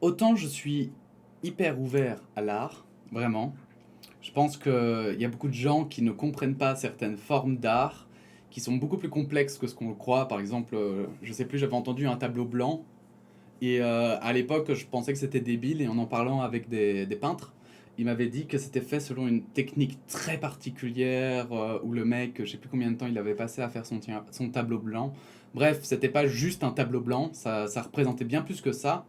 Autant je suis hyper ouvert à l'art, vraiment. Je pense qu'il y a beaucoup de gens qui ne comprennent pas certaines formes d'art, qui sont beaucoup plus complexes que ce qu'on le croit. Par exemple, je sais plus, j'avais entendu un tableau blanc, et à l'époque, je pensais que c'était débile, et en parlant avec des peintres, ils m'avaient dit que c'était fait selon une technique très particulière, où le mec, je sais plus combien de temps il avait passé à faire son tableau blanc. Bref, c'était pas juste un tableau blanc, ça représentait bien plus que ça.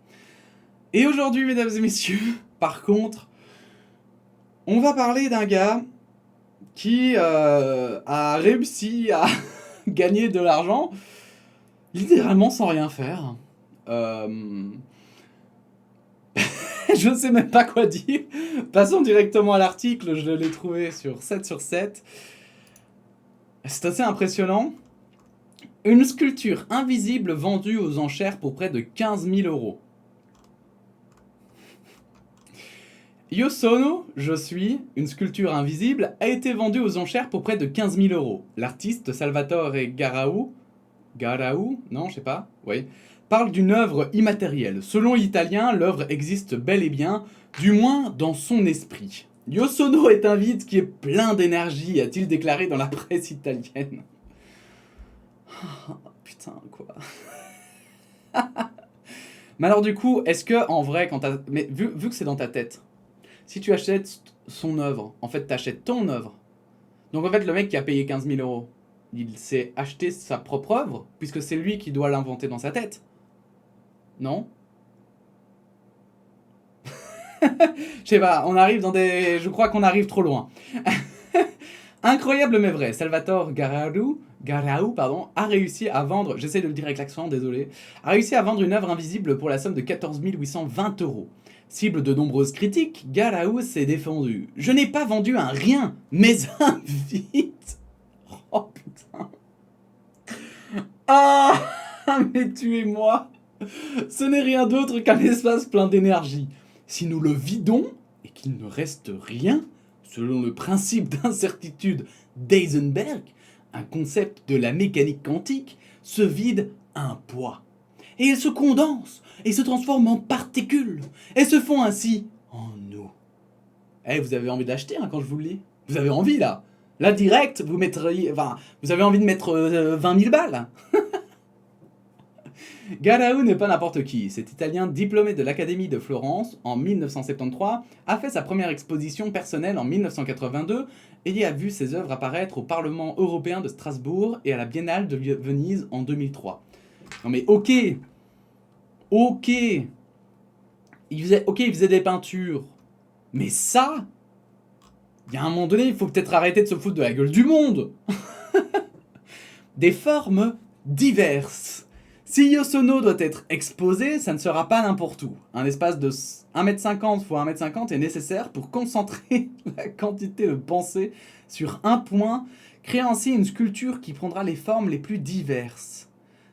Et aujourd'hui, mesdames et messieurs, par contre, on va parler d'un gars qui a réussi à gagner de l'argent littéralement sans rien faire. Euh, je ne sais même pas quoi dire. Passons directement à l'article, je l'ai trouvé sur 7 sur 7. C'est assez impressionnant. Une sculpture invisible vendue aux enchères pour près de 15 000 euros. Yosono, je suis, une sculpture invisible, a été vendue aux enchères pour près de 15 000 euros. L'artiste Salvatore Garau, non, je sais pas, oui, parle d'une œuvre immatérielle. Selon l'Italien, l'œuvre existe bel et bien, du moins dans son esprit. Yosono est un vide qui est plein d'énergie, a-t-il déclaré dans la presse italienne. Oh, putain, quoi. Mais alors du coup, est-ce que en vrai, quand t'as... Mais vu que c'est dans ta tête, si tu achètes son œuvre, en fait, t'achètes ton œuvre. Donc en fait, le mec qui a payé 15 000 euros, il s'est acheté sa propre œuvre, puisque c'est lui qui doit l'inventer dans sa tête. Non? Je sais pas, on arrive dans des... Je crois qu'on arrive trop loin. Incroyable mais vrai, Salvatore Garau, pardon, a réussi à vendre, j'essaie de le dire avec l'accent, désolé, a réussi à vendre une œuvre invisible pour la somme de 14 820 euros. Cible de nombreuses critiques, Garau s'est défendu. Je n'ai pas vendu un rien, mais un vide. Oh putain. Ah, mais tuez-moi. Ce n'est rien d'autre qu'un espace plein d'énergie. Si nous le vidons et qu'il ne reste rien, selon le principe d'incertitude d'Heisenberg, un concept de la mécanique quantique, ce vide a un poids. Et il se condense et se transforme en particules et se font ainsi en nous. Eh, vous avez envie d'acheter quand je vous le lis. Vous avez envie là. Là direct, vous mettriez, enfin, vous avez envie de mettre 20 000 balles. Garau n'est pas n'importe qui. Cet Italien diplômé de l'Académie de Florence en 1973 a fait sa première exposition personnelle en 1982 et y a vu ses œuvres apparaître au Parlement européen de Strasbourg et à la Biennale de Venise en 2003. Non mais ok, ok, il faisait des peintures, mais ça, il y a un moment donné, il faut peut-être arrêter de se foutre de la gueule du monde. Des formes diverses. Si Yosono doit être exposé, ça ne sera pas n'importe où. Un espace de 1,50 m x 1,50 m est nécessaire pour concentrer la quantité de pensée sur un point, créant ainsi une sculpture qui prendra les formes les plus diverses.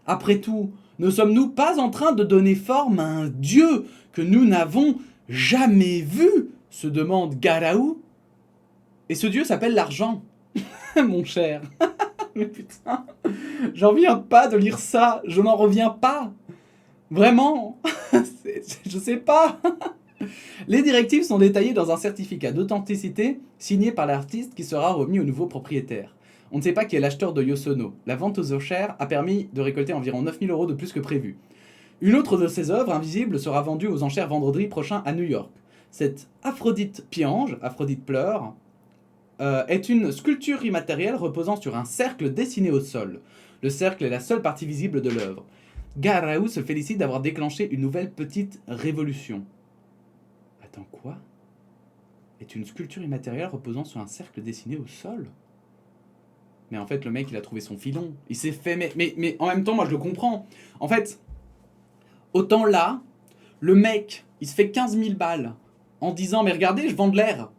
Après tout, ne sommes-nous pas en train de donner forme à un dieu que nous n'avons jamais vu, se demande Garau. Et ce dieu s'appelle l'argent, mon cher. Mais putain, j'en reviens pas de lire ça, je n'en reviens pas. Vraiment, je sais pas. Les directives sont détaillées dans un certificat d'authenticité signé par l'artiste qui sera remis au nouveau propriétaire. On ne sait pas qui est l'acheteur de Yosono. La vente aux enchères a permis de récolter environ 9 000 euros de plus que prévu. Une autre de ses œuvres, invisible, sera vendue aux enchères vendredi prochain à New York. Cette Aphrodite Piange, Aphrodite pleure, est une sculpture immatérielle reposant sur un cercle dessiné au sol. Le cercle est la seule partie visible de l'œuvre. Garau se félicite d'avoir déclenché une nouvelle petite révolution. Attends, quoi? Est une sculpture immatérielle reposant sur un cercle dessiné au sol? Mais en fait, le mec, il a trouvé son filon. Il s'est fait... Mais en même temps, moi, je le comprends. En fait, autant là, le mec, il se fait 15 000 balles en disant « Mais regardez, je vends de l'air !»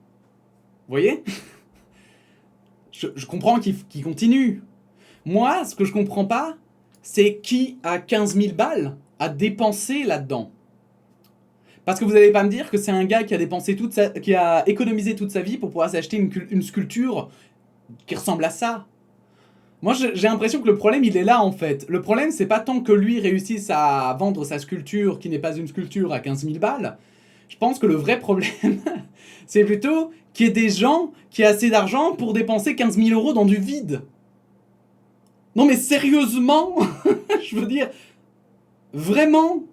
Vous voyez? Je comprends qu'il continue. Moi, ce que je comprends pas, c'est qui a 15 000 balles à dépenser là-dedans. Parce que vous allez pas me dire que c'est un gars qui a dépensé qui a économisé toute sa vie pour pouvoir s'acheter une sculpture qui ressemble à ça. Moi, j'ai l'impression que le problème, il est là, en fait. Le problème, c'est pas tant que lui réussisse à vendre sa sculpture, qui n'est pas une sculpture, à 15 000 balles. Je pense que le vrai problème, c'est plutôt qu'il y ait des gens qui aient assez d'argent pour dépenser 15 000 euros dans du vide. Non mais sérieusement, je veux dire, vraiment.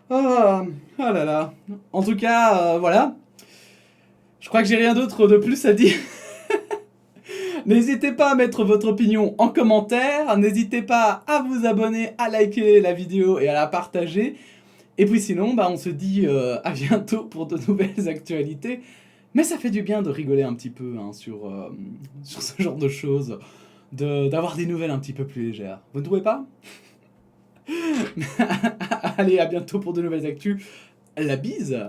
Oh, oh là là. En tout cas, voilà. Je crois que j'ai rien d'autre de plus à dire. N'hésitez pas à mettre votre opinion en commentaire. N'hésitez pas à vous abonner, à liker la vidéo et à la partager. Et puis sinon, bah, on se dit à bientôt pour de nouvelles actualités. Mais ça fait du bien de rigoler un petit peu hein, sur ce genre de choses. D'avoir des nouvelles un petit peu plus légères. Vous ne trouvez pas? Allez, à bientôt pour de nouvelles actus. La bise!